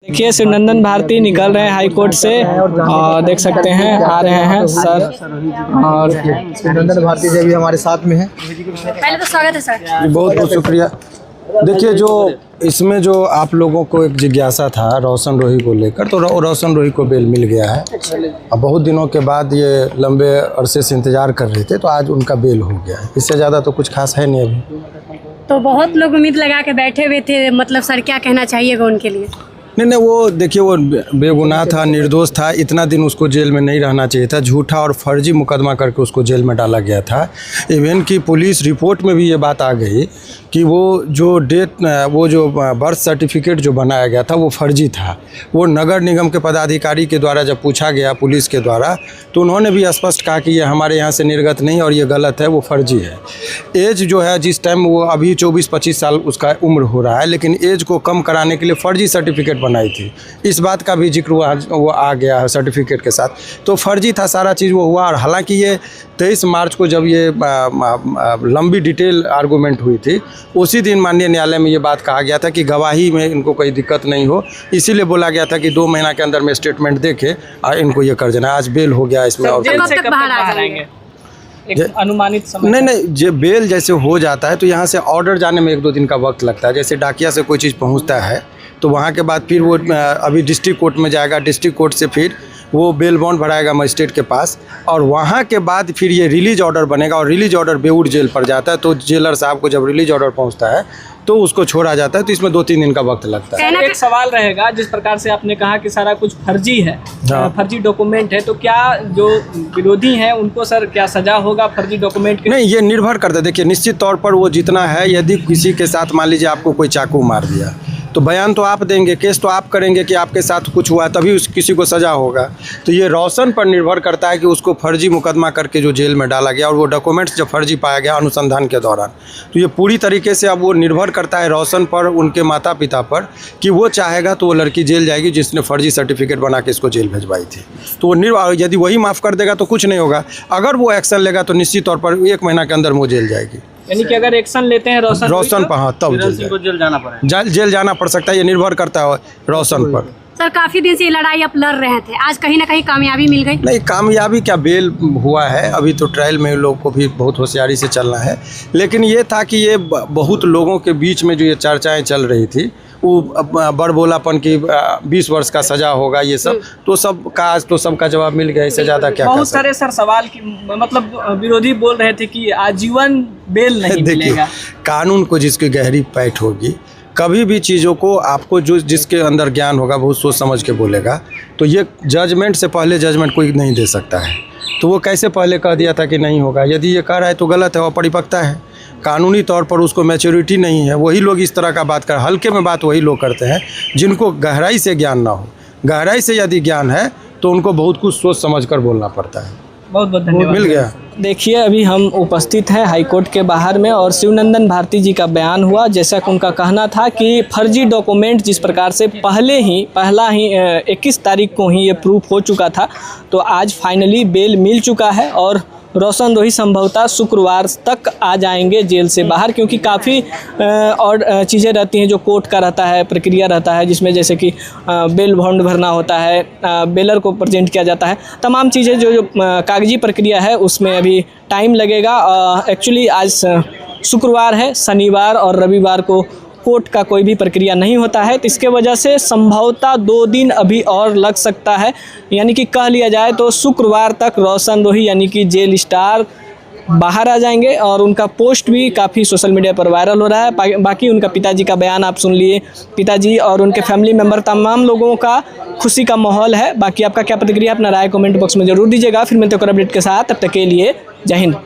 देखिए शिवनंदन भारती निकल रहे हैं हाई कोर्ट से और देख सकते हैं आ रहे हैं सर और शिवनंदन भारती जी भी हमारे साथ में हैं। पहले तो स्वागत है सर। बहुत बहुत शुक्रिया। देखिए, जो इसमें जो आप लोगों को एक जिज्ञासा था रोशन रोही को लेकर, तो रोशन रोही को बेल मिल गया है। अब बहुत दिनों के बाद ये लंबे अरसे से इंतज़ार कर रहे थे, तो आज उनका बेल हो गया है। इससे ज़्यादा तो कुछ खास है नहीं अभी। तो बहुत लोग उम्मीद लगा के बैठे हुए थे, मतलब सर क्या कहना चाहिएगा उनके लिए? नहीं, वो देखिए, वो बेगुनाह था, निर्दोष था। इतना दिन उसको जेल में नहीं रहना चाहिए था। झूठा और फर्जी मुकदमा करके उसको जेल में डाला गया था। इवन कि पुलिस रिपोर्ट में भी ये बात आ गई कि वो जो बर्थ सर्टिफिकेट जो बनाया गया था वो फर्जी था। वो नगर निगम के पदाधिकारी के द्वारा जब पूछा गया पुलिस के द्वारा, तो उन्होंने भी स्पष्ट कहा कि ये हमारे यहाँ से निर्गत नहीं और ये गलत है, वो फर्जी है। एज जो है, जिस टाइम वो अभी 24-25 साल उसका उम्र हो रहा है, लेकिन एज को कम कराने के लिए फर्जी सर्टिफिकेट बनाई थी। इस बात का भी जिक्र वो आ गया है सर्टिफिकेट के साथ। तो फर्जी था सारा चीज़ वो हुआ। और हालांकि ये 23 मार्च को जब ये लंबी डिटेल आर्गूमेंट हुई थी, उसी दिन माननीय न्यायालय में ये बात कहा गया था कि गवाही में इनको कोई दिक्कत नहीं हो, इसीलिए बोला गया था कि 2 महीना के अंदर में स्टेटमेंट देके और इनको ये कर देना। आज बेल हो गया इसमें। और जेल से कब तक बाहर आ जाएंगे? एक अनुमानित समय? नहीं, जो बेल जैसे हो जाता है तो यहाँ से ऑर्डर जाने में 1-2 दिन का वक्त लगता है। जैसे डाकिया से कोई चीज़ पहुँचता है तो वहाँ के बाद फिर वो अभी डिस्ट्रिक्ट कोर्ट में जाएगा, डिस्ट्रिक्ट कोर्ट से फिर वो बेल बॉन्ड भराएगा मजिस्ट्रेट के पास, और वहाँ के बाद फिर ये रिलीज ऑर्डर बनेगा। और रिलीज ऑर्डर बेऊर जेल पर जाता है, तो जेलर साहब को जब रिलीज ऑर्डर पहुँचता है तो उसको छोड़ा जाता है। तो इसमें 2-3 दिन का वक्त लगता है। एक सवाल रहेगा, जिस प्रकार से आपने कहा कि सारा कुछ फर्जी है, फर्जी डॉक्यूमेंट है, तो क्या जो विरोधी हैं उनको सर क्या सजा होगा फर्जी डॉक्यूमेंट के? नहीं, ये निर्भर करता है। देखिए, निश्चित तौर पर वो जितना है, यदि किसी के साथ मान लीजिए आपको कोई चाकू मार दिया तो बयान तो आप देंगे, केस तो आप करेंगे कि आपके साथ कुछ हुआ, तभी किसी को सज़ा होगा। तो ये रोशन पर निर्भर करता है कि उसको फर्जी मुकदमा करके जो जेल में डाला गया और वो डॉक्यूमेंट्स जब फर्जी पाया गया अनुसंधान के दौरान, तो ये पूरी तरीके से अब वो निर्भर करता है रोशन पर, उनके माता पिता पर, कि वो चाहेगा तो वो लड़की जेल जाएगी जिसने फर्जी सर्टिफिकेट बना के इसको जेल भेजवाई थी। तो वो यदि वही माफ़ कर देगा तो कुछ नहीं होगा। अगर वो एक्शन लेगा तो निश्चित तौर पर 1 महीना के अंदर वो जेल जाएगी। यानी कि अगर एक्शन लेते हैं रोशन पर, हाँ, तब जेल जाना पड़ेगा। जेल जाना पड़ सकता है। ये निर्भर करता है रोशन पर। सर काफ़ी दिन से ये लड़ाई आप लड़ रहे थे, आज कहीं ना कहीं कामयाबी मिल गई? नहीं, कामयाबी क्या, बेल हुआ है। अभी तो ट्रायल में लोग को भी बहुत होशियारी से चलना है। लेकिन ये था कि ये बहुत लोगों के बीच में जो ये चर्चाएं चल रही थी, वो बड़बोलापन की 20 वर्ष का सज़ा होगा, ये सब तो सबका जवाब मिल गया। इससे ज़्यादा क्या? बहुत सारे सर सवाल की मतलब विरोधी बोल रहे थे कि आजीवन बेल नहीं मिलेगा। कानून को जिसकी गहरी पैठ होगी, कभी भी चीज़ों को आपको जिसके अंदर ज्ञान होगा बहुत सोच समझ के बोलेगा। तो ये जजमेंट से पहले जजमेंट कोई नहीं दे सकता है। तो वो कैसे पहले कह दिया था कि नहीं होगा? यदि ये कह रहा है तो गलत है, वो परिपक्वता है। कानूनी तौर पर उसको मैच्योरिटी नहीं है। वही लोग इस तरह का बात कर, हल्के में बात वही लोग करते हैं जिनको गहराई से ज्ञान ना हो। गहराई से यदि ज्ञान है तो उनको बहुत कुछ सोच समझ कर बोलना पड़ता है। बहुत बहुत धन्यवाद। मिल गया। देखिए, अभी हम उपस्थित हैं हाईकोर्ट के बाहर में और शिवनंदन भारती जी का बयान हुआ। जैसा कि उनका कहना था कि फर्जी डॉक्यूमेंट जिस प्रकार से पहला ही 21 तारीख को ही ये प्रूफ हो चुका था, तो आज फाइनली बेल मिल चुका है और रोशन रोही संभवतः शुक्रवार तक आ जाएंगे जेल से बाहर, क्योंकि काफ़ी और चीज़ें रहती हैं जो कोर्ट का रहता है, प्रक्रिया रहता है, जिसमें जैसे कि बेल बॉन्ड भरना होता है, बेलर को प्रेजेंट किया जाता है, तमाम चीज़ें जो कागजी प्रक्रिया है उसमें अभी टाइम लगेगा। एक्चुअली आज शुक्रवार है, शनिवार और रविवार को कोर्ट का कोई भी प्रक्रिया नहीं होता है, तो इसके वजह से संभवतः 2 दिन अभी और लग सकता है। यानी कि कह लिया जाए तो शुक्रवार तक रोशन रोही यानी कि जेल स्टार बाहर आ जाएंगे। और उनका पोस्ट भी काफ़ी सोशल मीडिया पर वायरल हो रहा है। बाकी उनका पिताजी का बयान आप सुन लिए, पिताजी और उनके फैमिली मेम्बर तमाम लोगों का खुशी का माहौल है। बाकी आपका क्या प्रतिक्रिया, अपना राय कमेंट बॉक्स में जरूर दीजिएगा। फिर मिलते हैं अपडेट के साथ, तब तक के लिए जय हिंद।